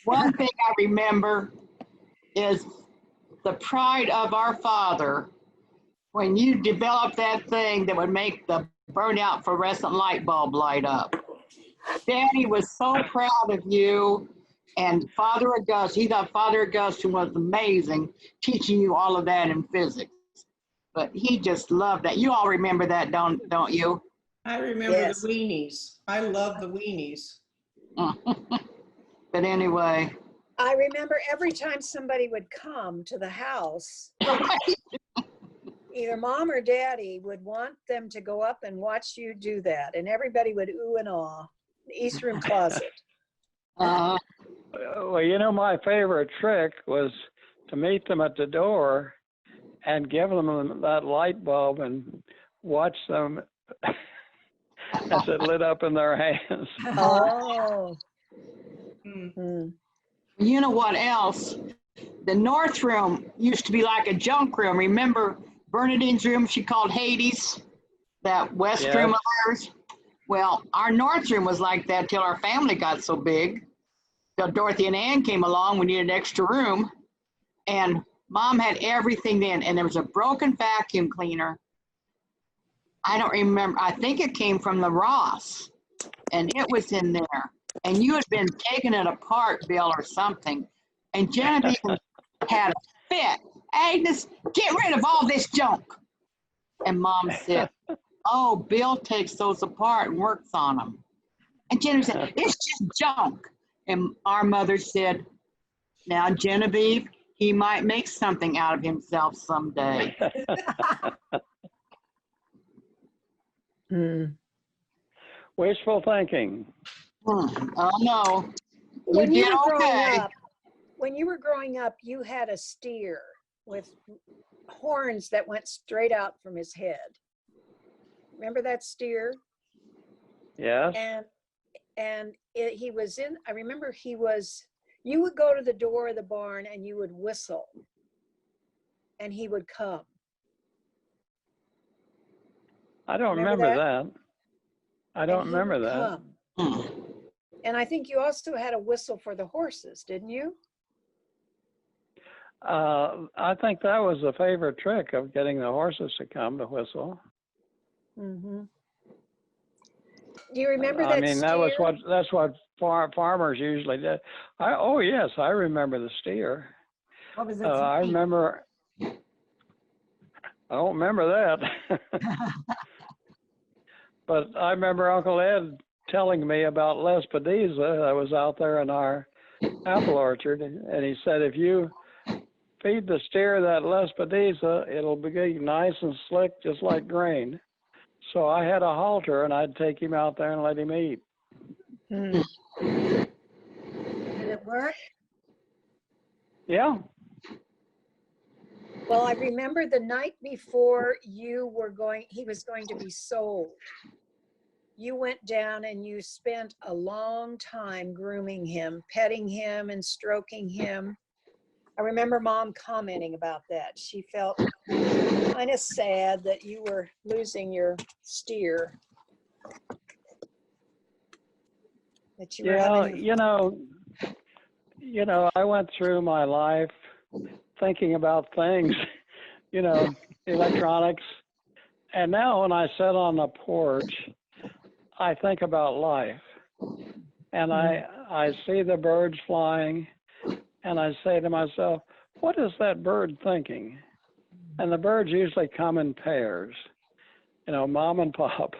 One thing I remember is the pride of our father when you developed that thing that would make the burnout fluorescent light bulb light up. Daddy was so proud of you, and Father Augustine, he thought Father Augustine was amazing, teaching you all of that in physics. But he just loved that. You all remember that, don't you? I remember Yes. the weenies. I love the weenies. But anyway. I remember every time somebody would come to the house, either mom or daddy would want them to go up and watch you do that. And everybody would ooh and awe. The East Room closet. Uh, Well, you know, my favorite trick was to meet them at the door and give them that light bulb and watch them as it lit up in their hands. Oh. Mm. you know what else? The North Room used to be like a junk room. Remember Bernadine's room she called Hades? That West Yes. room of hers? Well, our North Room was like that till our family got so big. Till Dorothy and Ann came along, we needed an extra room. And Mom had everything then, and there was a broken vacuum cleaner. I don't remember, I think it came from the Ross, and it was in there. And you had been taking it apart, Bill, or something. And Genevieve had a fit. Agnes, get rid of all this junk. And Mom said, oh, Bill takes those apart and works on them. And Genevieve said, it's just junk. And our mother said, now, Genevieve, he might make something out of himself someday. Wishful thinking. Oh, no. When You you did were growing okay. up, you had a steer with horns that went straight out from his head. Remember that steer? Yes. He was in, I remember you would go to the door of the barn and you would whistle and he would come. I don't Remember remember that. I don't And he remember would that. come. And I think you also had a whistle for the horses, didn't you? I think that was the favorite trick of getting the horses to come to whistle. Mm-hmm. Do you remember that I mean, steer? that's what farmers usually did. Oh yes, I remember the steer. What was it? I remember. I don't remember that. But I remember Uncle Ed telling me about Lespedeza that was out there in our apple orchard, and he said if you feed the steer that Lespedeza, it'll be nice and slick, just like grain. So I had a halter, and I'd take him out there and let him eat. Did it work? Yeah. Well, I remember the night before he was going to be sold. You went down and you spent a long time grooming him, petting him and stroking him. I remember Mom commenting about that. She felt kind of sad that you were losing your steer. That you were having... you know, I went through my life thinking about things, electronics. And now when I sit on the porch, I think about life. And I see the birds flying, and I say to myself, what is that bird thinking? And the birds usually come in pairs, mom and pop.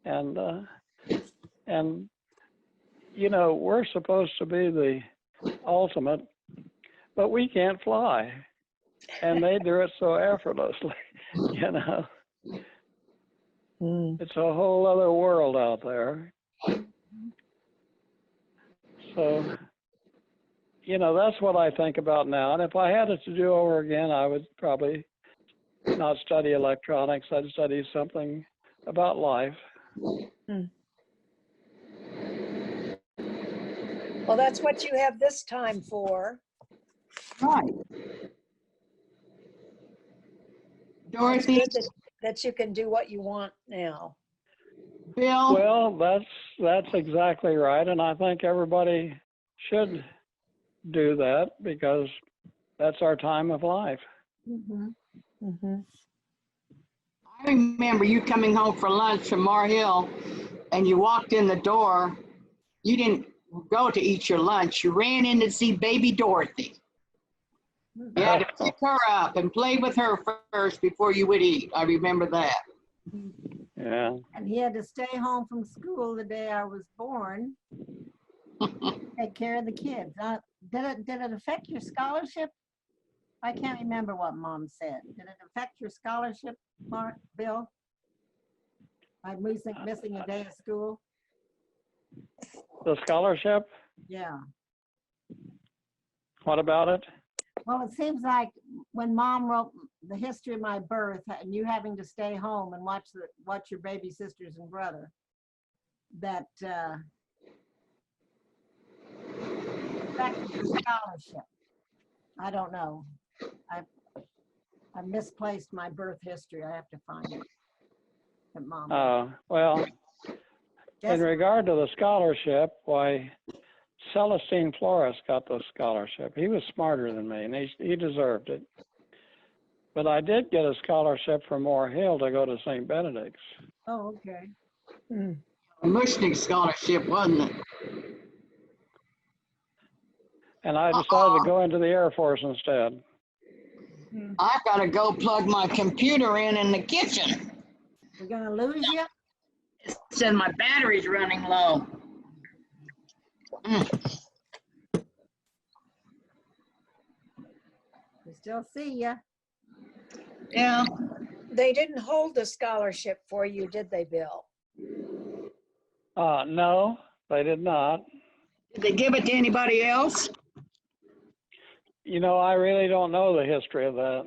And we're supposed to be the ultimate, but we can't fly. And they do it so effortlessly, It's a whole other world out there. So, that's what I think about now. And if I had it to do over again, I would probably not study electronics. I'd study something about life. Well, that's what you have this time for. Right. Dorothy? It's good that you can do what you want now. Bill? Well, that's exactly right. And I think everybody should do that because that's our time of life. Mm-hmm. Mm-hmm. I remember you coming home for lunch from Mar Hill and you walked in the door. You didn't go to eat your lunch. You ran in to see baby Dorothy. You had to pick her up and play with her first before you would eat. I remember that. Yeah. And he had to stay home from school the day I was born, take care of the kids. Did it affect your scholarship? I can't remember what Mom said. Did it affect your scholarship, Bill? By missing a day of school? The scholarship? Yeah. What about it? Well, it seems like when Mom wrote the history of my birth and you having to stay home and watch your baby sisters and brother, that affected your scholarship. I don't know. I misplaced my birth history. I have to find it. That Mom. Well, in regard to the scholarship, why, Celestine Flores got the scholarship. He was smarter than me, and he deserved it. But I did get a scholarship from Moore Hill to go to St. Benedict's. Oh, okay. A Mushnick scholarship, wasn't it? And I decided to go into the Air Force instead. I've got to go plug my computer in the kitchen. We're gonna lose you? It says my battery's running low. We still see you. Yeah. They didn't hold a scholarship for you, did they, Bill? No, they did not. Did they give it to anybody else? You know, I really don't know the history of that.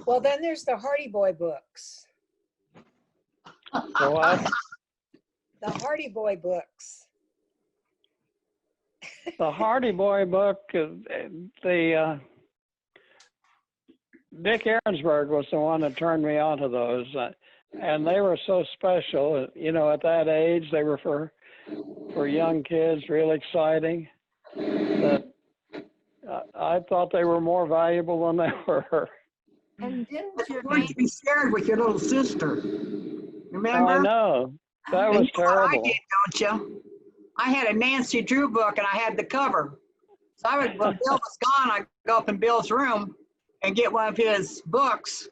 Well, then there's the Hardy Boy books. So what? The Hardy Boy books. The Hardy Boy book, the Dick Ahrensberg was the one that turned me on to those. And they were so special. You know, at that age, they were for young kids, real exciting. That I thought they were more valuable than they were. And didn't your What you shared with your little sister? Remember? I know. That And was you know what I terrible. did, don't you? I had a Nancy Drew book and I had the cover. So when Bill was gone, I'd go up in Bill's room and get one of his books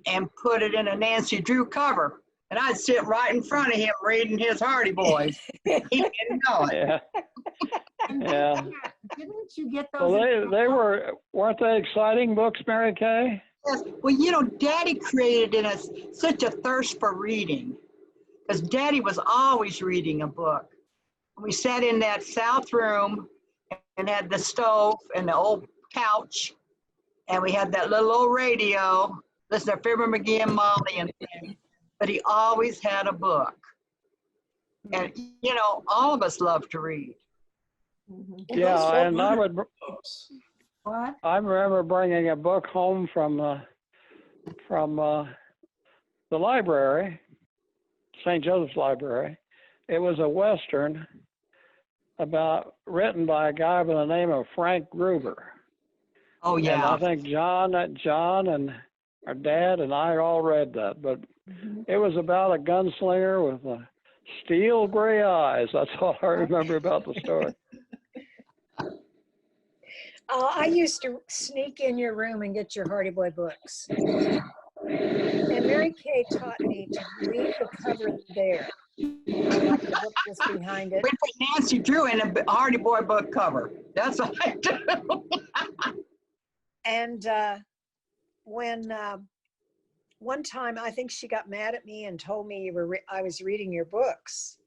and put it in a Nancy Drew cover. And I'd sit right in front of him reading his Hardy Boys. He didn't know it. Yeah. Yeah. Didn't you get those? Well, weren't they exciting books, Mary Kay? Yes. Well, you know, Daddy created in us such a thirst for reading because Daddy was always reading a book. We sat in that south room and had the stove and the old couch, and we had that little old radio, listen to Fibber McGee and Molly and things, but he always had a book. And, you know, all of us love to read. Yeah, and I What? I remember bringing a book home from the library, St. Joseph's Library. It was a Western written by a guy by the name of Frank Gruber. Oh, yeah. And I think John and our dad and I all read that, but it was about a gunslinger with steel gray eyes. That's all I remember about the story. I used to sneak in your room and get your Hardy Boy books. And Mary Kay taught me to read the cover there. Like the book was behind it. We put Nancy Drew in a Hardy Boy book cover. That's what I do. And when one time I think she got mad at me and told me I was reading your books,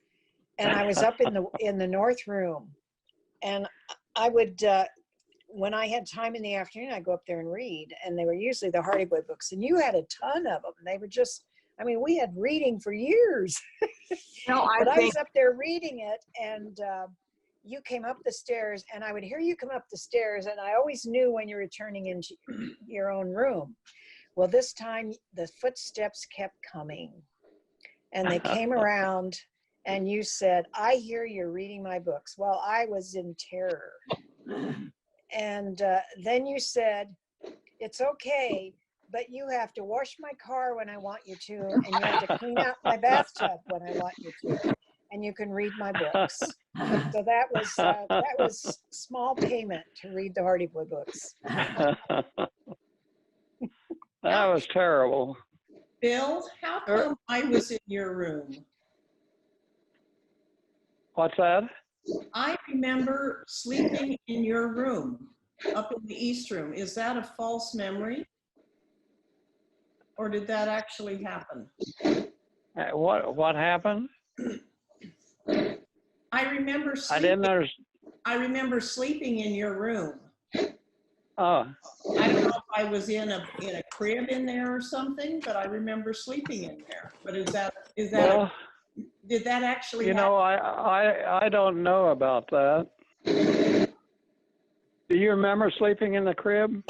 and I was up in the north room, and I would when I had time in the afternoon, I'd go up there and read, and they were usually the Hardy Boy books, and you had a ton of them. They were just, I mean, we had reading for years. No, But I was up there reading it, and you came up the stairs, and I would hear you come up the stairs, and I always knew when you were returning into your own room. Well, this time the footsteps kept coming and they came around and you said, I hear you're reading my books. Well, I was in terror. And then you said, it's okay, but you have to wash my car when I want you to, and you have to clean out my bathtub when I want you to, and you can read my books. So that was small payment to read the Hardy Boy books. That was terrible. Bill, how come I was in your room? What's that? I remember sleeping in your room, up in the East Room. Is that a false memory? Or did that actually happen? What happened? I remember I sleeping, didn't understand. I remember sleeping in your room. Oh, I don't know if I was in a crib in there or something, but I remember sleeping in there. But is that well, did that actually you happen? know, I don't know about that. Do you remember sleeping in the crib?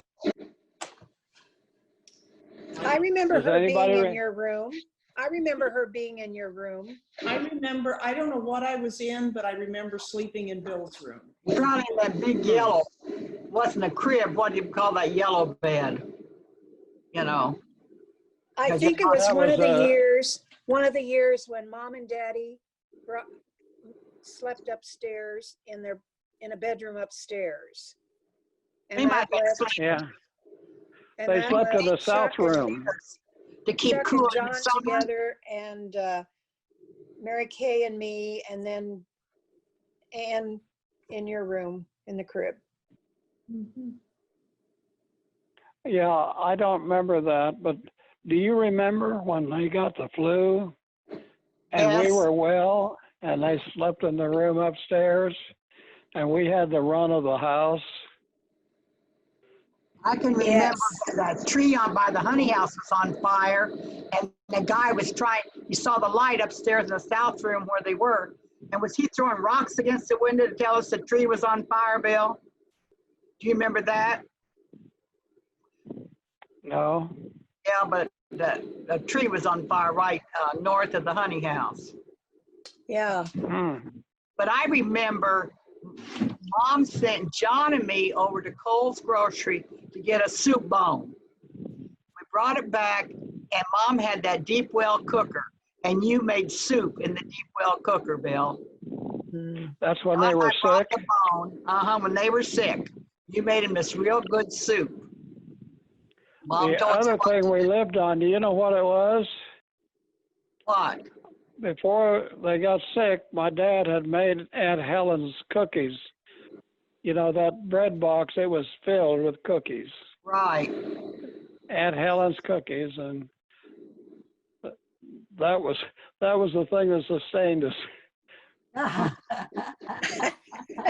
I remember Does her anybody being in your room. I remember her being in your room. I remember, I don't know what I was in, but I remember sleeping in Bill's room. Probably in that big yellow, wasn't a crib, what do you call that yellow bed? You know, I Because think it was that one was, of the years when Mom and Daddy slept upstairs in a bedroom upstairs. they might have slept Yeah, and they that slept in the left south Chuck and- room. to keep Chuck cool and in the John summer. together, and Mary Kay and me, and then Ann in your room in the crib. Yeah, I don't remember that, but do you remember when they got the flu and we Yes. were well and they slept in the room upstairs and we had the run of the house? I can remember Yes. that tree on by the honey house was on fire, and the guy was trying, he saw the light upstairs in the south room where they were, and was he throwing rocks against the window to tell us the tree was on fire, Bill? Do you remember that? No. Yeah, but the tree was on fire right north of the honey house. Yeah. But I remember Mom sent John and me over to Cole's Grocery to get a soup bone. We brought it back, and Mom had that deep well cooker, and you made soup in the deep well cooker, Bill. That's when they were I brought sick? the bone. When they were sick. You made them this real good soup. Mom The told other you what thing to we do. lived on, do you know what it was? What? Before they got sick, my dad had made Aunt Helen's cookies. You know, that bread box, it was filled with cookies. Right. Aunt Helen's cookies, and that was the thing that sustained us.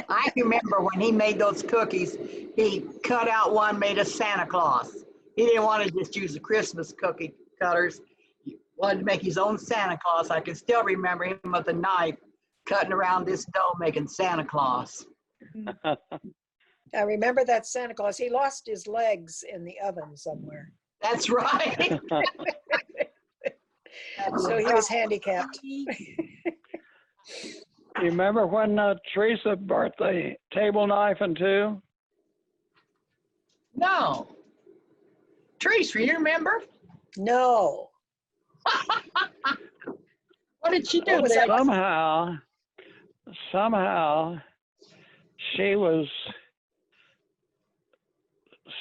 I remember when he made those cookies, he cut out one, made a Santa Claus. He didn't want to just use the Christmas cookie cutters. He wanted to make his own Santa Claus. I can still remember him with a knife cutting around this dough making Santa Claus. I remember that Santa Claus. He lost his legs in the oven somewhere. That's right. So he was handicapped. You remember when Teresa burnt the table knife in two? No. Teresa, you remember? No. What did she do? What was that? Somehow, she was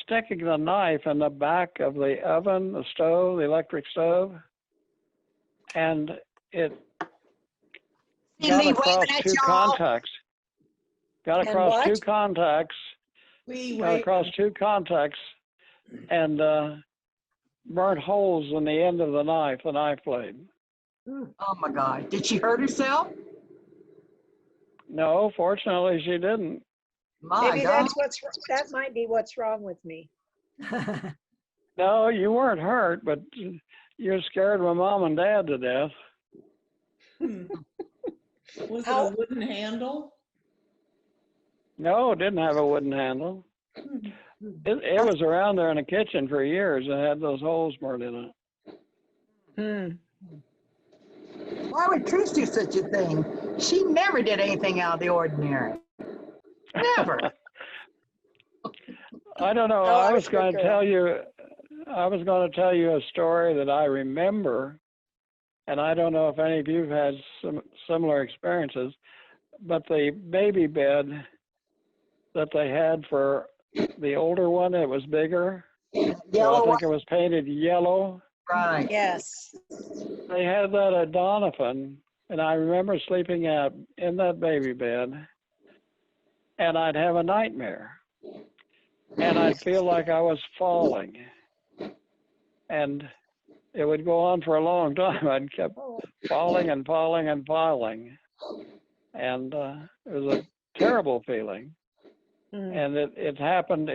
sticking the knife in the back of the oven, the stove, the electric stove, and it got across two contacts. Got across two contacts. Got across two contacts and burnt holes in the end of the knife blade. Oh my God. Did she hurt herself? No, fortunately she didn't. My Maybe God. that might be what's wrong with me. No, you weren't hurt, but you scared my mom and dad to death. Was it a wooden handle? No, it didn't have a wooden handle. It was around there in the kitchen for years and had those holes burned in it. Why would Trish do such a thing? She never did anything out of the ordinary. Never. I don't know. Oh, I I was was a going good to tell you. I was going to tell you a story that I remember, and I don't know if any of you have had some similar experiences. But the baby bed that they had for the older one, it was bigger. Yellow I one, think it was painted yellow. right. Yes. They had that at Donovan, and I remember sleeping out in that baby bed, and I'd have a nightmare, and I'd feel like I was falling, and it would go on for a long time. I'd kept falling and falling and falling, and it was a terrible feeling. And it happened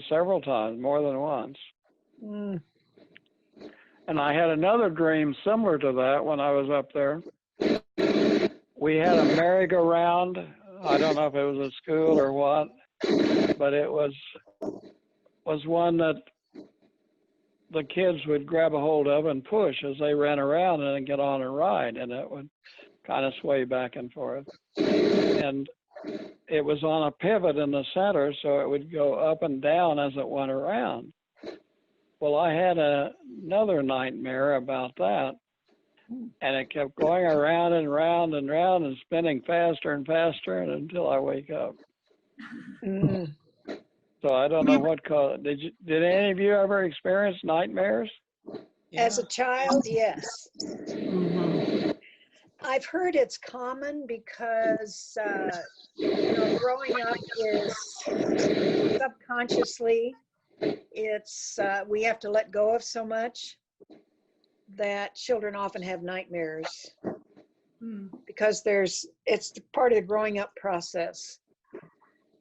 several times, more than once. And I had another dream similar to that when I was up there. We had a merry-go-round. I don't know if it was a school or what, but it was one that the kids would grab a hold of and push as they ran around and then get on a ride, and it would kind of sway back and forth. And it was on a pivot in the center, so it would go up and down as it went around. Well, I had another nightmare about that, and it kept going around and round and round and spinning faster and faster until I wake up. So I don't know what caused it. Did any of you ever experience nightmares? As a child, yes. Mm-hmm. I've heard it's common because, growing up is subconsciously, we have to let go of so much that children often have nightmares because it's part of the growing up process.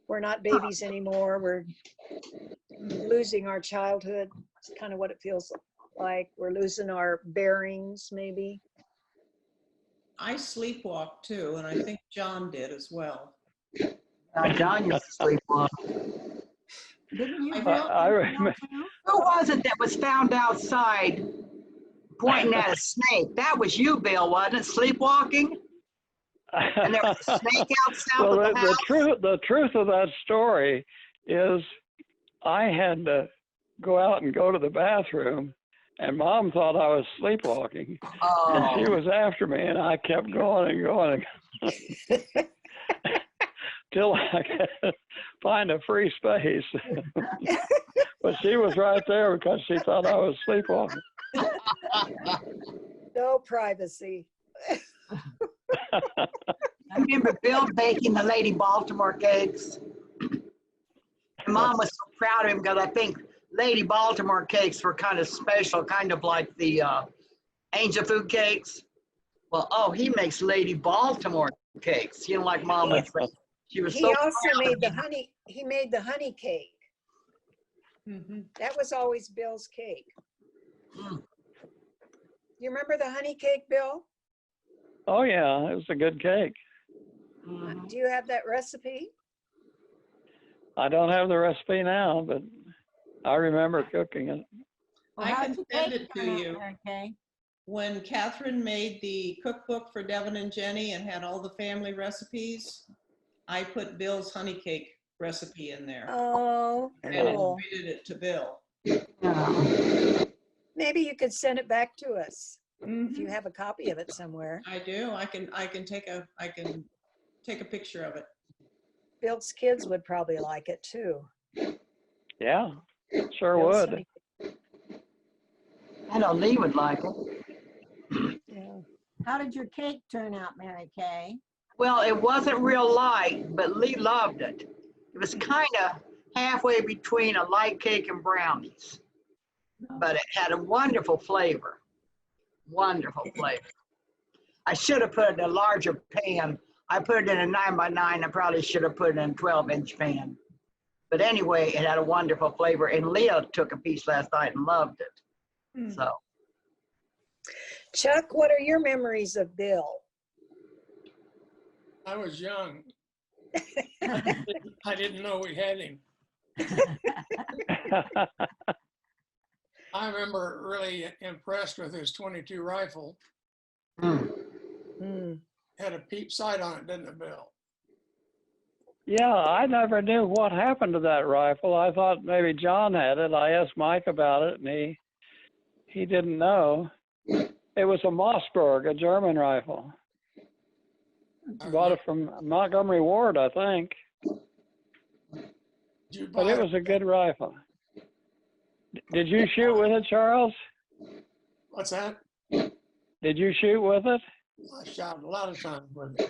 We're not babies anymore. We're losing our childhood. It's kind of what it feels like. We're losing our bearings, maybe. I sleepwalk too, and I think John did as well. John used to sleepwalk. Didn't you, I Bill? I remember. Who was it that was found outside pointing at a snake? That was you, Bill, wasn't it? Sleepwalking? And there was a snake outside Well, of the house? the truth of that story is I had to go out and go to the bathroom, and Mom thought I was sleepwalking, and she was after me, and I kept going and going till I could find a free space. But she was right there because she thought I was sleepwalking. No privacy. I remember Bill baking the Lady Baltimore cakes. And Mom was so proud of him because I think Lady Baltimore cakes were kind of special, kind of like the angel food cakes. Well, he makes Lady Baltimore cakes. You know, like Mom would say. She was He so also proud made of the him. honey. He made the honey cake. That was always Bill's cake. You remember the honey cake, Bill? Oh yeah, it was a good cake. Do you have that recipe? I don't have the recipe now, but I remember cooking it. Well, I how can did your send cake it to turn out, you. Mary Kay? When Catherine made the cookbook for Devin and Jenny and had all the family recipes, I put Bill's honey cake recipe in there Oh, and cool. attributed it to Bill. Maybe you could send it back to us if you have a copy of it somewhere. I do. I can take a picture of it. Bill's kids would probably like it too. Yeah, sure Bill's would. honey cake. I know Lee would like it. Yeah. How did your cake turn out, Mary Kay? Well, it wasn't real light, but Lee loved it. It was kind of halfway between a light cake and brownies, but it had a wonderful flavor. Wonderful flavor. I should have put it in a larger pan. I put it in a 9x9. I probably should have put it in a 12-inch pan. But anyway, it had a wonderful flavor, and Leah took a piece last night and loved it. So, Chuck, what are your memories of Bill? I was young. I didn't know we had him. I remember really impressed with his 22 rifle. Hmm. Had a peep sight on it, didn't it, Bill? Yeah, I never knew what happened to that rifle. I thought maybe John had it. I asked Mike about it, and he didn't know. It was a Mossberg, a German rifle. Bought it from Montgomery Ward, I think. Did you But buy it was a good rifle. Did you shoot with it, Charles? What's that? Did you shoot with it? I shot a lot of times with it.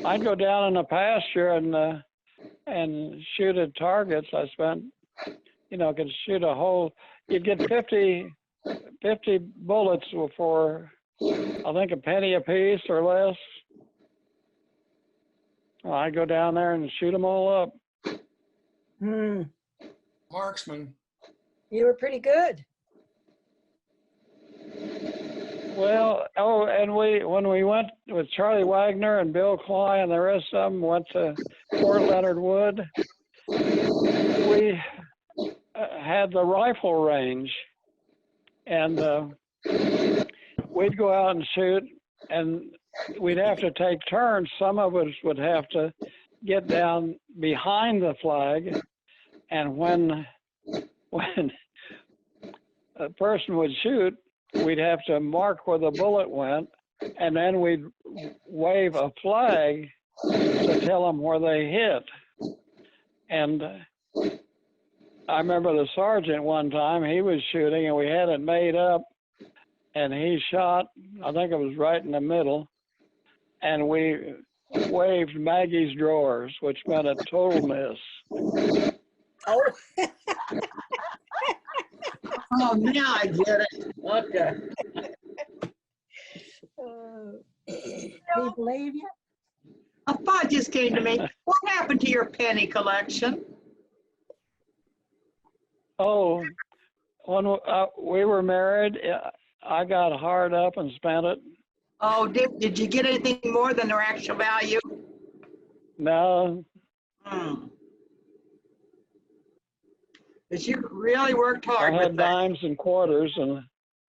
I'd go down in the pasture and shoot at targets. I spent, could shoot a whole. You'd get 50 bullets for, I think, a penny a piece or less. Well, I'd go down there and shoot them all up. Hmm. Marksman. You were pretty good. Well, and when we went with Charlie Wagner and Bill Cly and the rest of them went to Fort Leonard Wood, we had the rifle range, and we'd go out and shoot, and we'd have to take turns. Some of us would have to get down behind the flag, and when a person would shoot, we'd have to mark where the bullet went, and then we'd wave a flag to tell them where they hit. And I remember the sergeant one time, he was shooting and we had it made up, and he shot, I think it was right in the middle, and we waved Maggie's drawers, which meant a total miss. Oh. Oh, now I get it. Okay. We believe you. A thought just came to me. What happened to your penny collection? Oh, when we were married, I got hard up and spent it. Oh, did you get anything more than their actual value? No, Because you really worked I hard had with that. dimes and quarters, and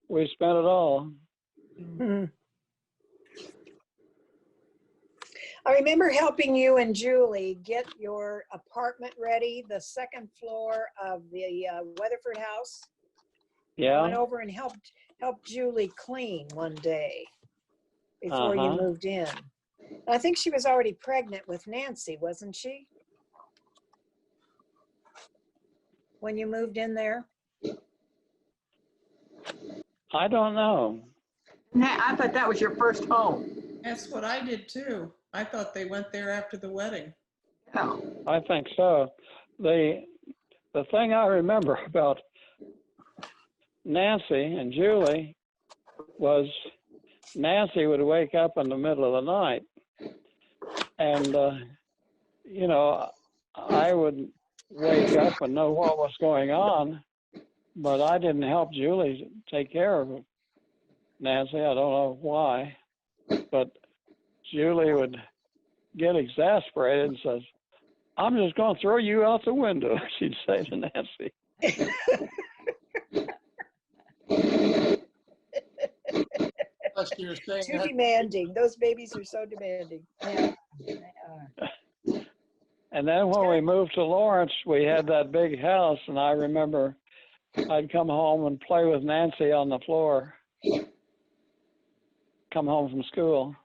we spent it all. Hmm. I remember helping you and Julie get your apartment ready, the second floor of the Weatherford house. I went Yeah. over and helped Julie clean one day before you moved in. I think she was already pregnant with Nancy, wasn't she? When you moved in there? I don't know. I thought that was your first home. That's what I did too. I thought they went there after the wedding. Oh. I think so. The thing I remember about Nancy and Julie was Nancy would wake up in the middle of the night, and I would wake up and know what was going on, but I didn't help Julie take care of Nancy. I don't know why, but Julie would get exasperated and says, "I'm just going to throw you out the window," she'd say to Nancy. Too demanding. Those babies are so demanding. Yeah, they are. And then when we moved to Lawrence, we had that big house, and I remember I'd come home and play with Nancy on the floor, come home from school.